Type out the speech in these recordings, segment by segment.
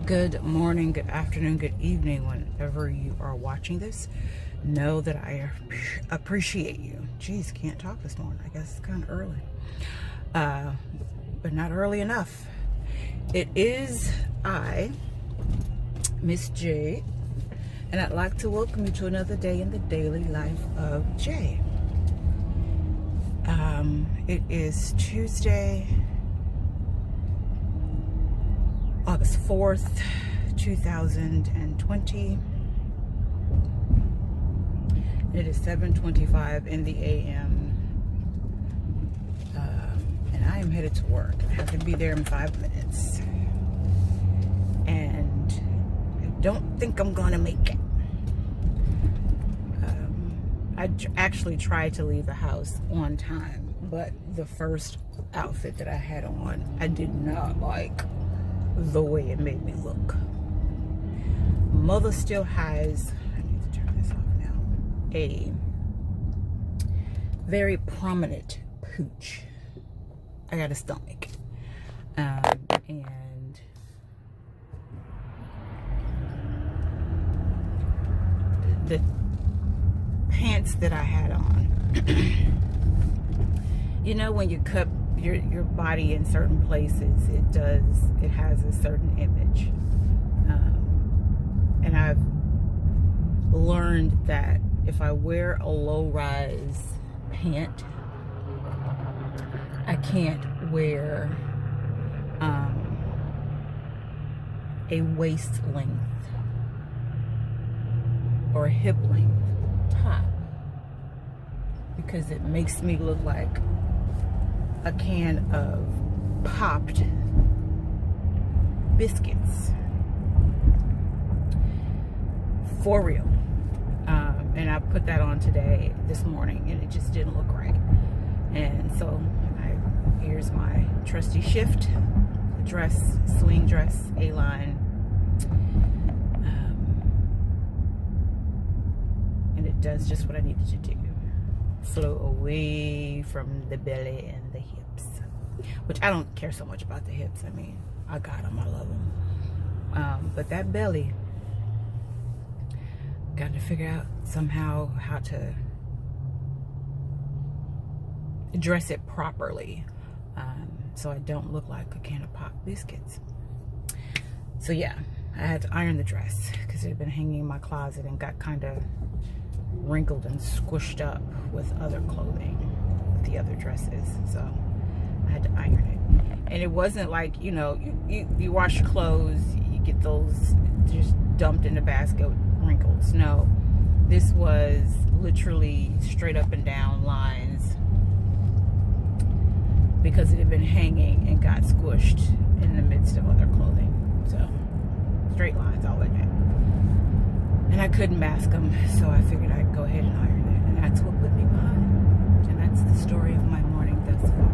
Good morning, good afternoon, good evening, whenever you are watching this. Know that I appreciate you. Jeez, can't talk this morning. I guess it's kind of early. But not early enough. It is I, Miss J, and I'd like to welcome you to another day in the daily life of J. It is Tuesday, August 4th, 2020. It is 7:25 in the a.m. And I am headed to work. I have to be there in 5 minutes. And I don't think I'm going to make it. I actually tried to leave the house on time, but the first outfit that I had on, I did not like the way it made me look. Mother still has, I need to turn this off now, a very prominent pooch. I got a stomach. And the pants that I had on, you know, when you cut your body in certain places, it has a certain image. And I've learned that if I wear a low-rise pant, I can't wear a waist length or a hip length top, because it makes me look like a can of popped biscuits. For real. And I put that on this morning, and it just didn't look right. And so here's my trusty shift dress, swing dress, A-line. And it does just what I needed to do. Flow away from the belly and the hips, which I don't care so much about the hips. I mean, I got them, I love them. But that belly, got to figure out somehow how to dress it properly, so I don't look like a can of popped biscuits. So yeah, I had to iron the dress because it had been hanging in my closet and got kind of wrinkled and squished up with other clothing, with the other dresses. So I had to iron it. And it wasn't like, you know, you wash your clothes, you get those just dumped in the basket with wrinkles. No, this was literally straight up and down lines because it had been hanging and got squished in the midst of other clothing. So straight lines all the way down. And I couldn't mask them, so I figured I'd go ahead and iron it. And that's what put me behind. And that's the story of my morning thus far.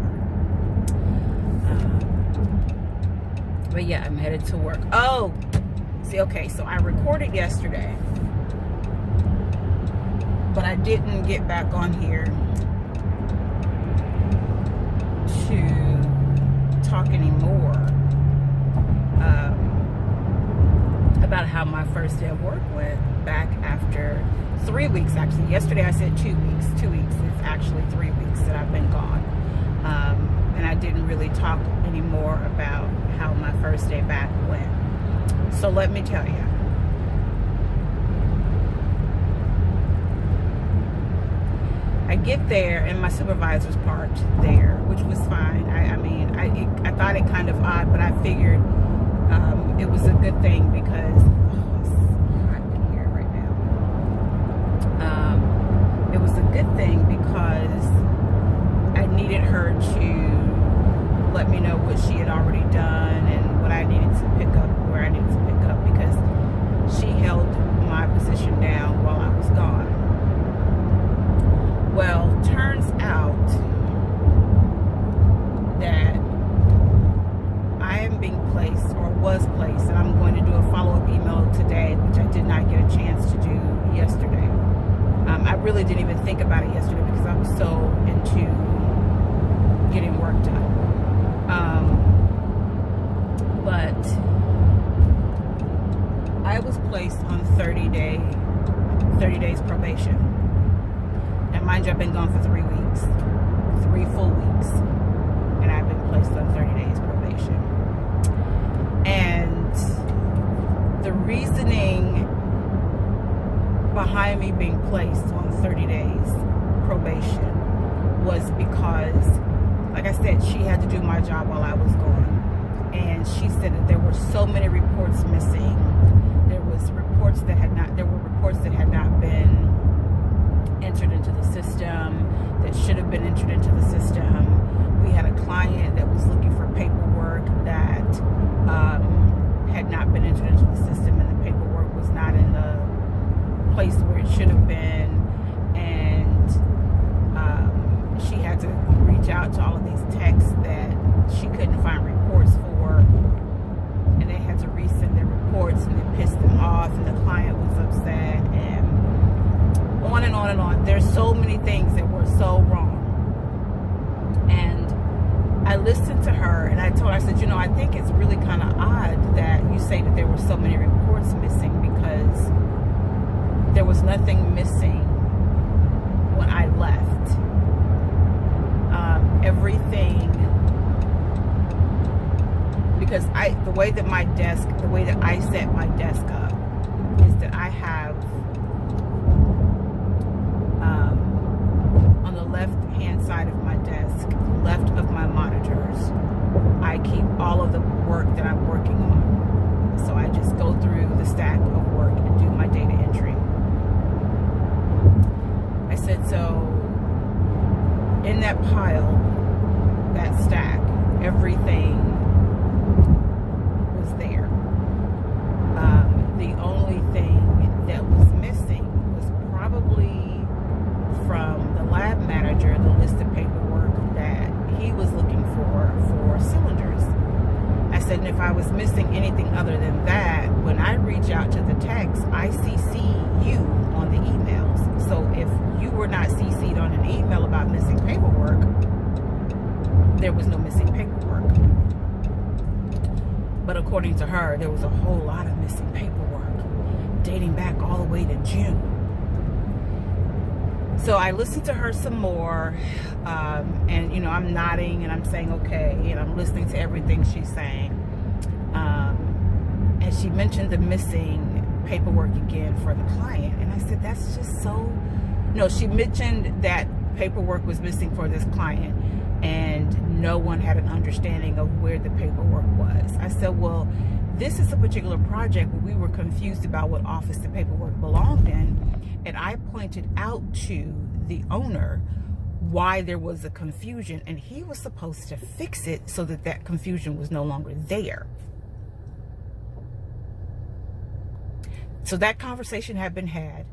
But yeah, I'm headed to work. Oh, see, okay, so I recorded yesterday, but I didn't get back on here to talk anymore about how my first day of work went back after 3 weeks. Actually, yesterday I said 2 weeks. 2 weeks. It's actually 3 weeks that I've been gone. And I didn't really talk anymore about how my first day back went. So let me tell you. I get there and my supervisor's parked there, which was fine. I mean, I thought it kind of odd, but I figured it was a good thing because it's hot in here right now. It was a good thing because I needed her to let me know what she had already done and what I needed to pick up, where I needed to pick up, because she held my position down while I was gone. Well, turns out that I am being placed, or was placed, and I'm going to do a follow-up email today, which I did not get a chance to do yesterday. I really didn't even think about it yesterday because I was so into getting work done. But I was placed on 30 days probation. And mind you, I've been gone for 3 weeks, 3 full weeks, and I've been placed on 30 days probation. And the reasoning behind me being placed on 30 days probation was because, like I said, she had to do my job while I was gone. And she said that there were so many reports missing. There were reports that had not been entered into the system, that should have been entered into the system. We had a client that was looking for paperwork that had not been entered into the system, and the paperwork was not in the place where it should have been. And she had to reach out to all of these texts that she couldn't find reports for, and they had to resend their reports, and it pissed them off, and the client was upset, and on and on and on. There's so many things that were so wrong. And I listened to her, and I told her, I said, you know, I think it's really kind of odd that you say that there were so many reports missing, because there was nothing missing when I left. Everything, because the way that I set my desk up is that I have on the left hand side of my desk, left of my monitors, I keep all of the work that I'm working on. So I just go through the stack of work and do my data entry. I said, so in that pile, that stack, everything was there. The only thing that was missing was probably from the lab manager, the list of paperwork that he was looking for cylinders. I said, and if I was missing anything other than that, when I reach out to the text, I CC you on the emails. So if you were not CC'd on an email about missing paperwork, there was no missing paperwork. But according to her, there was a whole lot of missing paperwork dating back all the way to June. So I listened to her some more, and you know, I'm nodding and I'm saying okay, and I'm listening to everything she's saying. And she mentioned the missing paperwork again for the client, and I said, that's just so. No, she mentioned that paperwork was missing for this client, and no one had an understanding of where the paperwork was. I said, well, this is a particular project where we were confused about what office the paperwork belonged in, and I pointed out to the owner why there was a confusion, and he was supposed to fix it so that that confusion was no longer there. So that conversation had been had.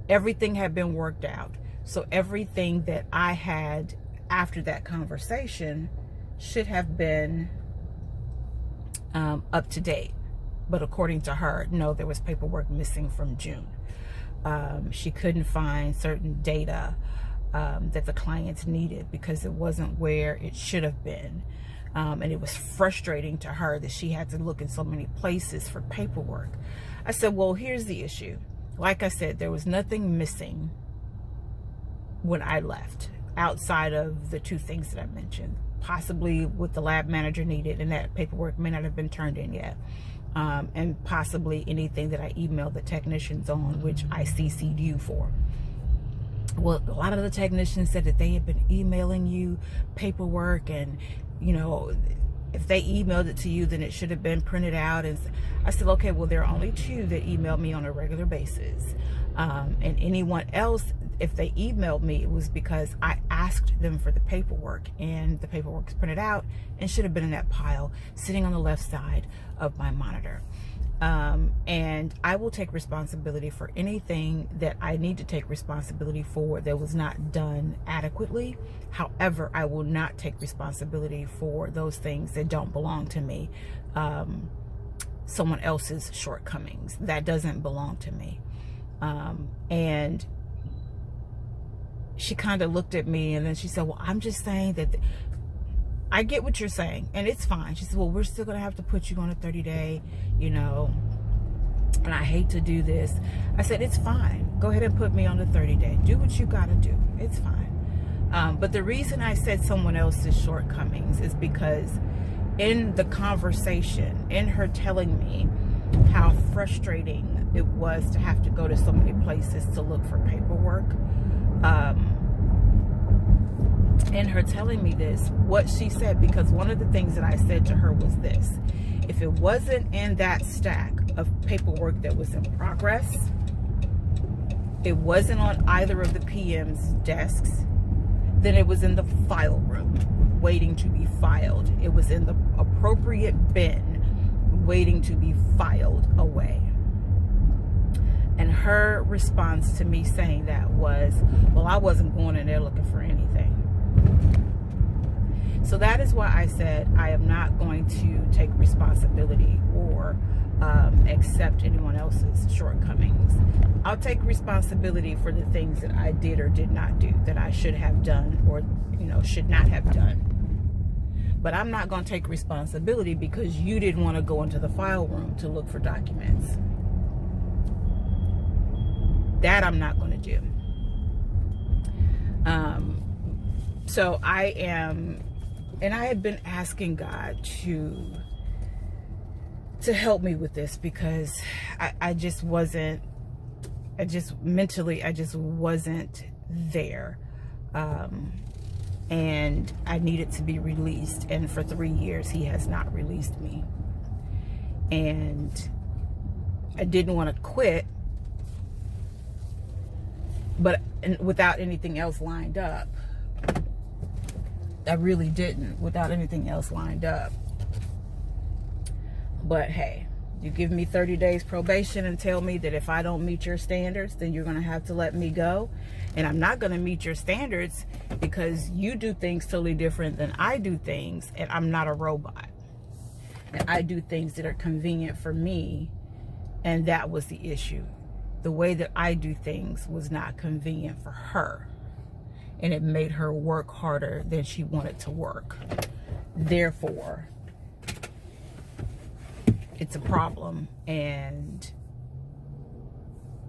Everything had been worked out. So everything that I had after that conversation should have been up to date. But according to her, no, there was paperwork missing from June. She couldn't find certain data that the clients needed because it wasn't where it should have been. And it was frustrating to her that she had to look in so many places for paperwork. I said, well, here's the issue. Like I said, there was nothing missing when I left outside of the two things that I mentioned. Possibly what the lab manager needed, and that paperwork may not have been turned in yet. And possibly anything that I emailed the technicians on, which I CC'd you for. Well, a lot of the technicians said that they had been emailing you paperwork, and you know, if they emailed it to you, then it should have been printed out. And I said, okay, well, there are only two that emailed me on a regular basis. And anyone else, if they emailed me, it was because I asked them for the paperwork, and the paperwork's printed out and should have been in that pile sitting on the left side of my monitor. And I will take responsibility for anything that I need to take responsibility for that was not done adequately. However, I will not take responsibility for those things that don't belong to me. Someone else's shortcomings. That doesn't belong to me. And she kind of looked at me, and then she said, well, I'm just saying that I get what you're saying, and it's fine. She said, well, we're still going to have to put you on a 30-day, you know, and I hate to do this. I said, it's fine. Go ahead and put me on the 30-day. Do what you got to do. It's fine. But the reason I said someone else's shortcomings is because in the conversation, in her telling me how frustrating it was to have to go to so many places to look for paperwork, in her telling me this, what she said, because one of the things that I said to her was this: if it wasn't in that stack of paperwork that was in progress, it wasn't on either of the PM's desks, then it was in the file room waiting to be filed. It was in the appropriate bin waiting to be filed away. And her response to me saying that was, well, I wasn't going in there looking for anything. So that is why I said I am not going to take responsibility or accept anyone else's shortcomings. I'll take responsibility for the things that I did or did not do, that I should have done or, should not have done. But I'm not going to take responsibility because you didn't want to go into the file room to look for documents. That I'm not going to do. So I am, and I had been asking God to help me with this, because I just wasn't, mentally, I just wasn't there. And I needed to be released. And for 3 years, he has not released me. And I didn't want to quit, but without anything else lined up. I really didn't, without anything else lined up. But hey, you give me 30 days probation and tell me that if I don't meet your standards, then you're going to have to let me go. And I'm not going to meet your standards because you do things totally different than I do things. And I'm not a robot. And I do things that are convenient for me. And that was the issue. The way that I do things was not convenient for her. And it made her work harder than she wanted to work. Therefore, it's a problem. And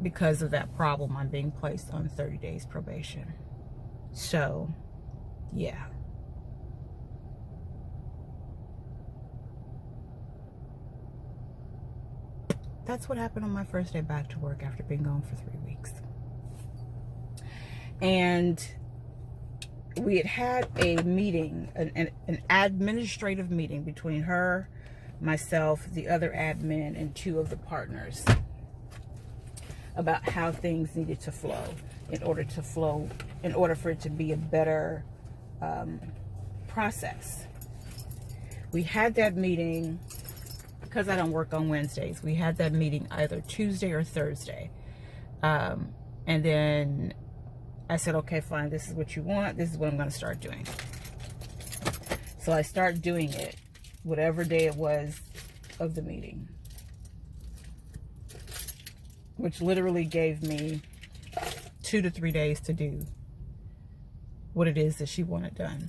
because of that problem, I'm being placed on 30 days probation. So, yeah. That's what happened on my first day back to work after being gone for 3 weeks. And we had a meeting, an administrative meeting between her, myself, the other admin, and 2 of the partners about how things needed to flow in order for it to be a better process. We had that meeting, because I don't work on Wednesdays, we had that meeting either Tuesday or Thursday. And then I said, okay, fine, this is what you want. This is what I'm going to start doing. So I start doing it, whatever day it was of the meeting, which literally gave me 2 to 3 days to do what it is that she wanted done.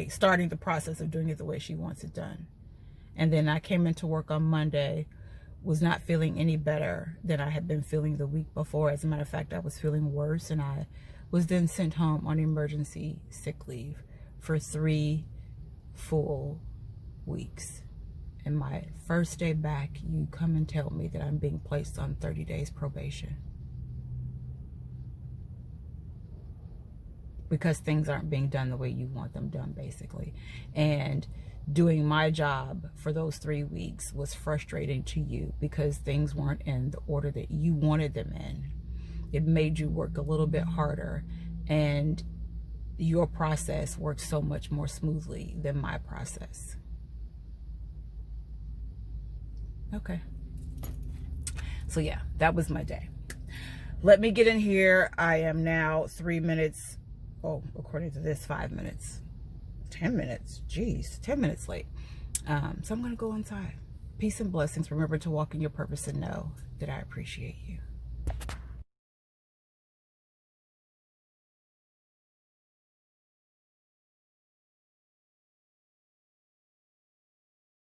Starting the process of doing it the way she wants it done. And then I came into work on Monday, was not feeling any better than I had been feeling the week before. As a matter of fact, I was feeling worse, and I was then sent home on emergency sick leave for 3 full weeks. And my first day back, you come and tell me that I'm being placed on 30 days probation. Because things aren't being done the way you want them done, basically. And doing my job for those 3 weeks was frustrating to you because things weren't in the order that you wanted them in. It made you work a little bit harder, and your process worked so much more smoothly than my process. Okay. So yeah, that was my day. Let me get in here. I am now 3 minutes, according to this, 5 minutes. 10 minutes, geez, 10 minutes late. So I'm gonna go inside. Peace and blessings. Remember to walk in your purpose and know that I appreciate you.